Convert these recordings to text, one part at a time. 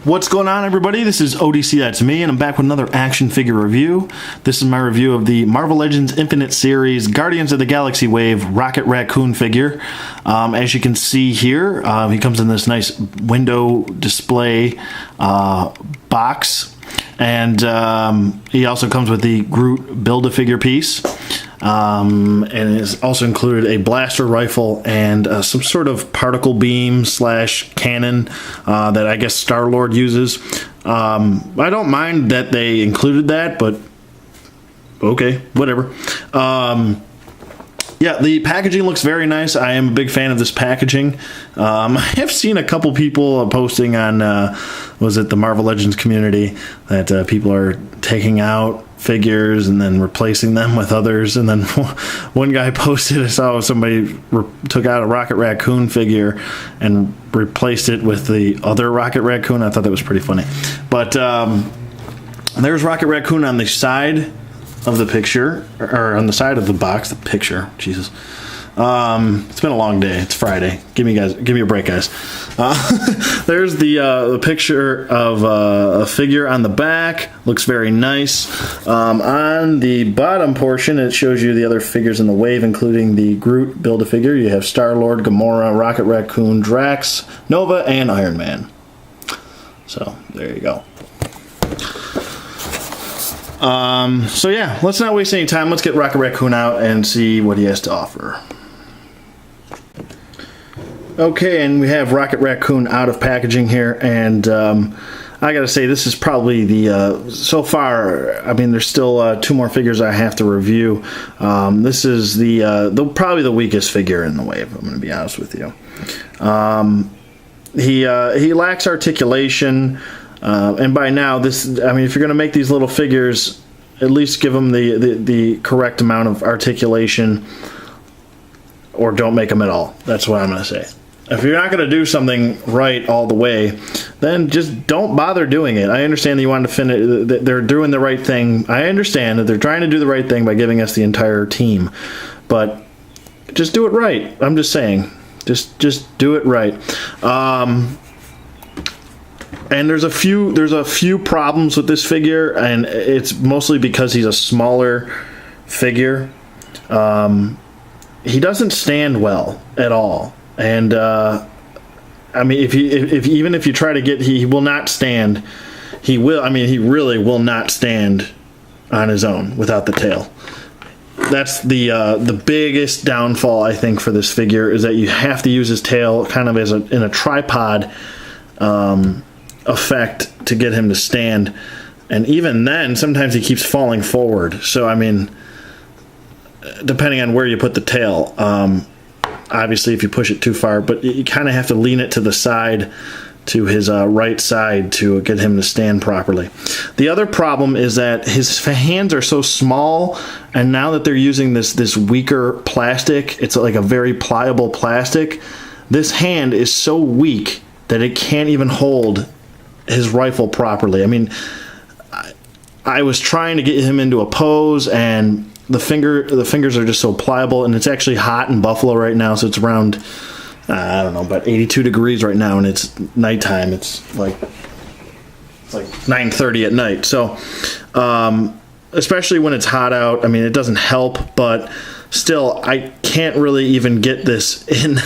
What's going on, everybody? This is ODC, that's me, and I'm back with another action figure review. This is my review of the Marvel Legends Infinite Series Guardians of the Galaxy Wave Rocket Raccoon figure. As you can see here, he comes in this nice window display box, and he also comes with the Groot Build-A-Figure piece. And is also included a blaster rifle and some sort of particle beam slash cannon that I guess Star-Lord uses. I don't mind that they included that, but okay, whatever. Yeah, the packaging looks very nice. I am a big fan of this packaging. I have seen a couple people posting on, was it the Marvel Legends community, that people are taking out figures and then replacing them with others. And then one guy posted, I saw somebody took out a Rocket Raccoon figure and replaced it with the other Rocket Raccoon. I thought that was pretty funny. But there's Rocket Raccoon on the side of the picture, or on the side of the box, the picture. Jesus. It's been a long day. It's Friday. Give me a break, guys. There's the picture of a figure on the back. Looks very nice. On the bottom portion, it shows you the other figures in the wave, including the Groot Build-A-Figure. You have Star-Lord, Gamora, Rocket Raccoon, Drax, Nova, and Iron Man. So, there you go. So yeah, let's not waste any time. Let's get Rocket Raccoon out and see what he has to offer. Okay, and we have Rocket Raccoon out of packaging here, and I gotta say, this is probably the, so far, I mean, there's still 2 more figures I have to review. This is the probably the weakest figure in the wave, I'm gonna be honest with you. He lacks articulation. And by now, I mean, if you're going to make these little figures, at least give them the correct amount of articulation, or don't make them at all. That's what I'm going to say. If you're not going to do something right all the way, then just don't bother doing it. I understand that you want to finish, that they're doing the right thing. I understand that they're trying to do the right thing by giving us the entire team, but just do it right. I'm just saying, just do it right. And there's a few problems with this figure, and it's mostly because he's a smaller figure. He doesn't stand well at all, and I mean, even if you try to get, he will not stand. He really will not stand on his own without the tail. That's the biggest downfall, I think, for this figure, is that you have to use his tail kind of as in a tripod effect to get him to stand, and even then sometimes he keeps falling forward. So I mean, depending on where you put the tail, obviously if you push it too far, but you kind of have to lean it to the side, to his right side, to get him to stand properly. The other problem is that his hands are so small, and now that they're using this weaker plastic, it's like a very pliable plastic, this hand is so weak that it can't even hold his rifle properly. I mean, I was trying to get him into a pose, and the fingers are just so pliable, and it's actually hot in Buffalo right now, so it's around, I don't know, about 82 degrees right now, and it's nighttime. It's like 9:30 at night. So, especially when it's hot out, I mean, it doesn't help, but still, I can't really even get this in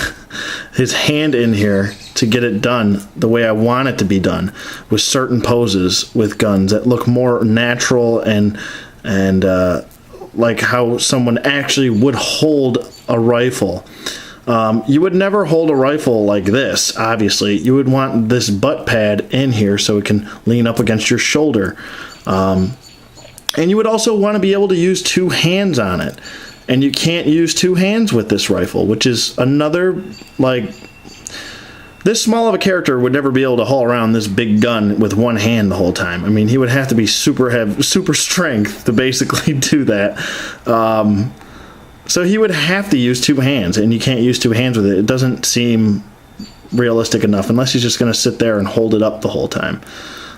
his hand in here to get it done the way I want it to be done, with certain poses with guns that look more natural and like how someone actually would hold a rifle. You would never hold a rifle like this, obviously. You would want this butt pad in here so it can lean up against your shoulder. And you would also want to be able to use 2 hands on it. And you can't use 2 hands with this rifle, which is another, like, this small of a character would never be able to haul around this big gun with 1 hand the whole time. I mean, he would have to be super strength to basically do that. So he would have to use 2 hands, and you can't use 2 hands with it. It doesn't seem realistic enough, unless he's just going to sit there and hold it up the whole time.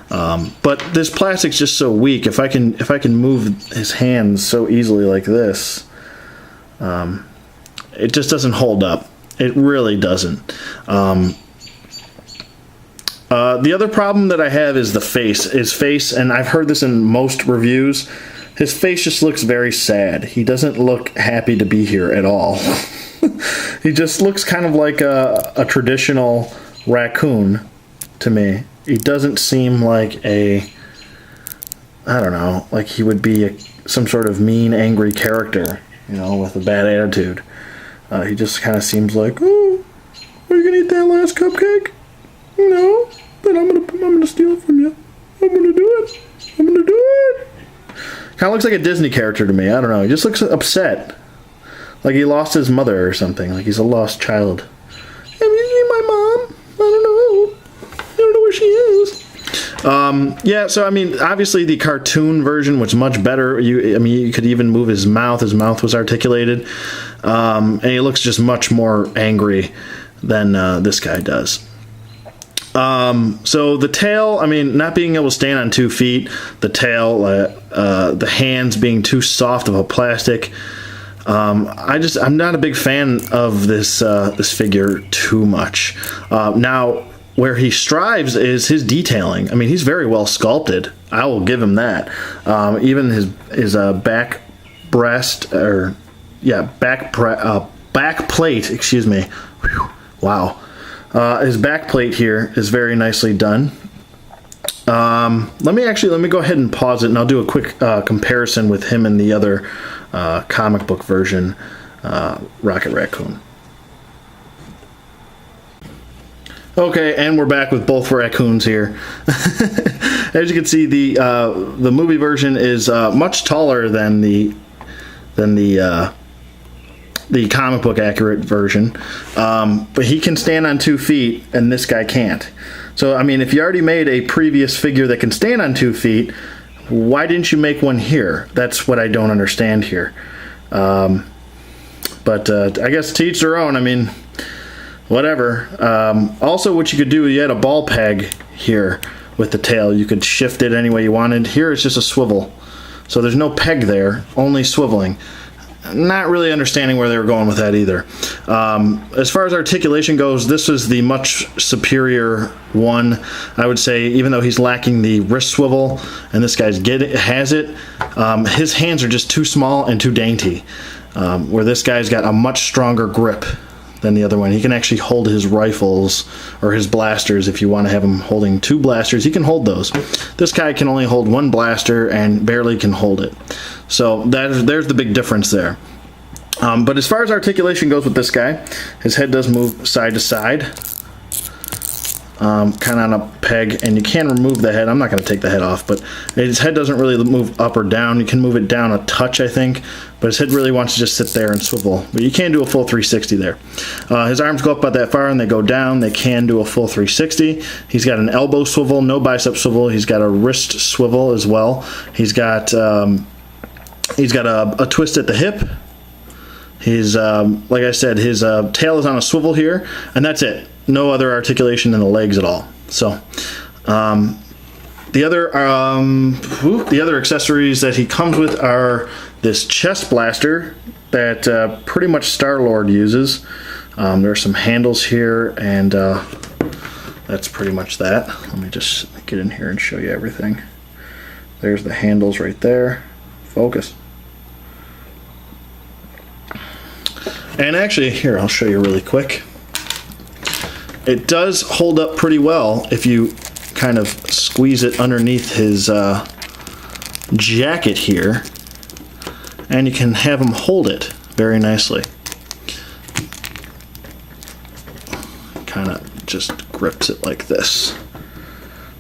But this plastic's just so weak. If I can move his hands so easily like this, it just doesn't hold up. It really doesn't. The other problem that I have is the face. His face, and I've heard this in most reviews, his face just looks very sad. He doesn't look happy to be here at all. He just looks kind of like a traditional raccoon to me. He doesn't seem like I don't know, like he would be some sort of mean, angry character, you know, with a bad attitude. He just kind of seems like, oh, are you gonna eat that last cupcake? No, then I'm gonna steal it from you. I'm gonna do it. I'm gonna do it. Kind of looks like a Disney character to me. I don't know. He just looks upset, like he lost his mother or something. Like he's a lost child. Have you seen my mom? I don't know. I don't know where she is. Yeah, so I mean, obviously the cartoon version was much better. You could even move his mouth. His mouth was articulated, and he looks just much more angry than this guy does. So the tail, I mean, not being able to stand on 2 feet, the tail, the hands being too soft of a plastic. I'm not a big fan of this figure too much. Now, where he strives is his detailing. I mean, he's very well sculpted. I will give him that. Even his back plate. Excuse me. Whew, wow. His back plate here is very nicely done. Let me go ahead and pause it, and I'll do a quick comparison with him and the other comic book version, Rocket Raccoon. Okay, and we're back with both raccoons here. As you can see, the movie version is much taller than the comic book accurate version, but he can stand on 2 feet, and this guy can't. So, I mean, if you already made a previous figure that can stand on 2 feet, why didn't you make one here? That's what I don't understand here. But I guess to each their own. I mean, whatever. Also, what you could do, you had a ball peg here with the tail. You could shift it any way you wanted. Here it's just a swivel. So there's no peg there, only swiveling. Not really understanding where they were going with that either. As far as articulation goes, this is the much superior one, I would say, even though he's lacking the wrist swivel, and this guy's has it. His hands are just too small and too dainty, where this guy's got a much stronger grip than the other one. He can actually hold his rifles or his blasters. If you want to have him holding 2 blasters, he can hold those. This guy can only hold 1 blaster and barely can hold it. So there's the big difference there. But as far as articulation goes with this guy, his head does move side to side, kind of on a peg, and you can remove the head. I'm not going to take the head off, but his head doesn't really move up or down. You can move it down a touch, I think, but his head really wants to just sit there and swivel. But you can do a full 360 there. His arms go up about that far, and they go down. They can do a full 360. He's got an elbow swivel, no bicep swivel. He's got a wrist swivel as well. He's got a twist at the hip. He's like I said, his tail is on a swivel here, and that's it. No other articulation in the legs at all. So the other accessories that he comes with are this chest blaster that pretty much Star-Lord uses. There are some handles here, and that's pretty much that. Let me just get in here and show you everything. There's the handles right there. Focus. And actually, here, I'll show you really quick. It does hold up pretty well if you kind of squeeze it underneath his jacket here, and you can have him hold it very nicely. Kind of just grips it like this.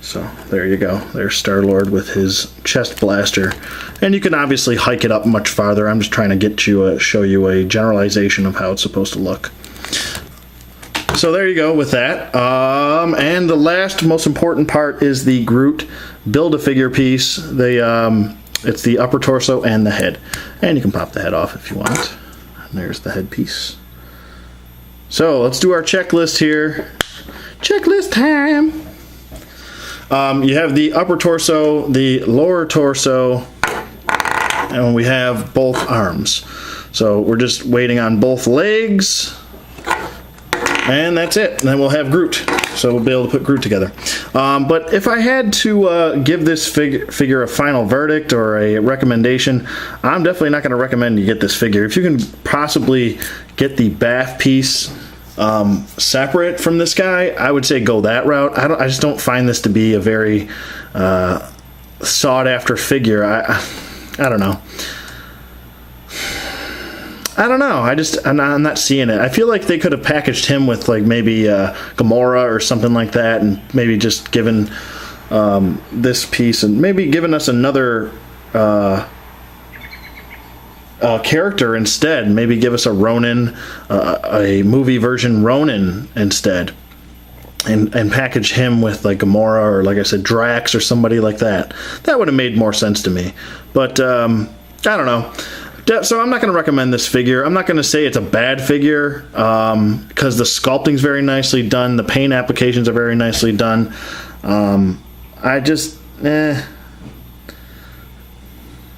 So there you go. There's Star-Lord with his chest blaster, and you can obviously hike it up much farther. I'm just trying to show you a generalization of how it's supposed to look. So there you go with that. And the last most important part is the Groot Build-A-Figure piece. It's the upper torso and the head. And you can pop the head off if you want. And there's the head piece. So let's do our checklist here. Checklist time! You have the upper torso, the lower torso, and we have both arms. So we're just waiting on both legs, and that's it. And then we'll have Groot. So we'll be able to put Groot together. But if I had to give this figure a final verdict or a recommendation, I'm definitely not going to recommend you get this figure. If you can possibly get the Bath piece separate from this guy, I would say go that route. I just don't find this to be a very sought after figure. I don't know. I'm not seeing it. I feel like they could have packaged him with like maybe Gamora or something like that, and maybe just given this piece and maybe given us another character instead. Maybe give us a Ronin, a movie version Ronin instead, and package him with like Gamora or, like I said, Drax or somebody like that. That would have made more sense to me. But I don't know. So I'm not going to recommend this figure. I'm not going to say it's a bad figure because the sculpting's very nicely done. The paint applications are very nicely done.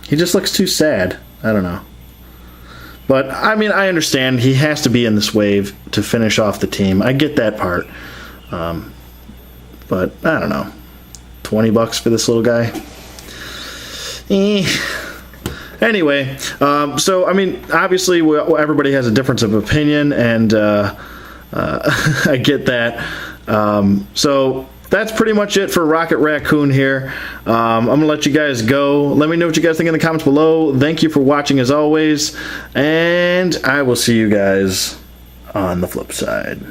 He just looks too sad. I don't know. But, I mean, I understand he has to be in this wave to finish off the team. I get that part. But, I don't know. $20 for this little guy? Anyway, so, I mean, obviously everybody has a difference of opinion, and I get that. So that's pretty much it for Rocket Raccoon here. I'm going to let you guys go. Let me know what you guys think in the comments below. Thank you for watching as always, and I will see you guys on the flip side.